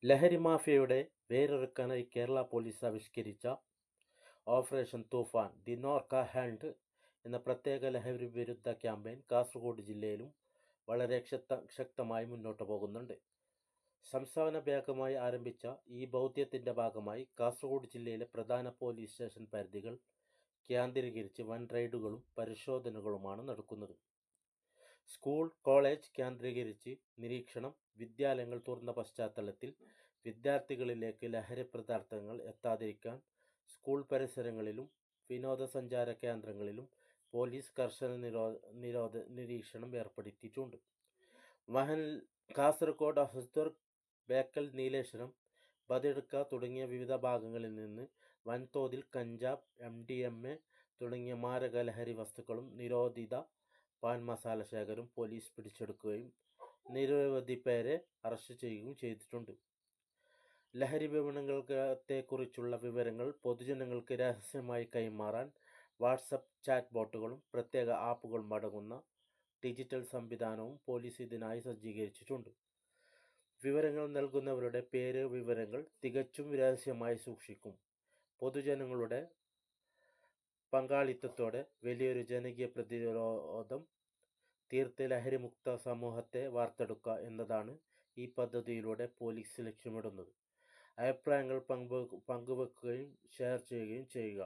ലഹരി മാഫിയയുടെ വേരറുക്കാനായി കേരള പോലീസ് ആവിഷ്കരിച്ച operation Toofan the Norka hand എന്ന പ്രത്യേക ലഹരി വിരുദ്ധ ക്യാമ്പയിൻ കാസർഗോഡ് ജില്ലയിലും വളരെ ശക്തമായി മുന്നോട്ട് പോകുന്നുണ്ട്. സംസ്ഥാന വ്യാപകമായി ആരംഭിച്ച ഈ ദൗത്യത്തിന്റെ ഭാഗമായി കാസർഗോഡ് ജില്ലയിലെ പ്രധാന പോലീസ് സ്റ്റേഷൻ പരിധികൾ കേന്ദ്രീകരിച്ച് വൻ റെയ്ഡുകളും പരിശോധനകളുമാണ് നടക്കുന്നത്. സ്കൂൾ, കോളേജ് കേന്ദ്രീകരിച്ച് നിരീക്ഷണം, വിദ്യാലയങ്ങൾ തുറന്ന പശ്ചാത്തലത്തിൽ വിദ്യാർത്ഥികളിലേക്ക് ലഹരി പദാർത്ഥങ്ങൾ എത്താതിരിക്കാൻ സ്കൂൾ പരിസരങ്ങളിലും വിനോദസഞ്ചാര കേന്ദ്രങ്ങളിലും പോലീസ് കർശന നിരീക്ഷണം ഏർപ്പെടുത്തിയിട്ടുണ്ട്. കാസർഗോഡ്, ഹസ്ദുർഗ്, ബേക്കൽ, നീലേശ്വരം, ബദിയടുക്ക തുടങ്ങിയ വിവിധ ഭാഗങ്ങളിൽ നിന്ന് വൻതോതിൽ കഞ്ചാവ്, MDMA തുടങ്ങിയ മാരക ലഹരി വസ്തുക്കളും നിരോധിത പാൻ മസാല ശേഖരം പോലീസ് പിടിച്ചെടുക്കുകയും നിരവധി പേരെ അറസ്റ്റ് ചെയ്യുകയും ചെയ്തിട്ടുണ്ട്. ലഹരി വിപണനത്തെക്കുറിച്ചുള്ള വിവരങ്ങൾ പൊതുജനങ്ങൾക്ക് രഹസ്യമായി കൈമാറാൻ വാട്സപ്പ് ചാറ്റ് ബോട്ടുകളും പ്രത്യേക ആപ്പുകളും അടങ്ങുന്ന ഡിജിറ്റൽ സംവിധാനവും പോലീസ് ഇതിനായി സജ്ജീകരിച്ചിട്ടുണ്ട്. വിവരങ്ങൾ നൽകുന്നവരുടെ പേര്, വിവരങ്ങൾ തികച്ചും രഹസ്യമായി സൂക്ഷിക്കും. പൊതുജനങ്ങളുടെ പങ്കാളിത്തത്തോടെ വലിയൊരു ജനകീയ പ്രതിരോധം തീർത്ത് ലഹരിമുക്ത സമൂഹത്തെ വാർത്തെടുക്കുക എന്നതാണ് ഈ പദ്ധതിയിലൂടെ പോലീസ് ലക്ഷ്യമിടുന്നത്. അഭിപ്രായങ്ങൾ പങ്കുവെക്കുകയും ഷെയർ ചെയ്യുകയും ചെയ്യുക.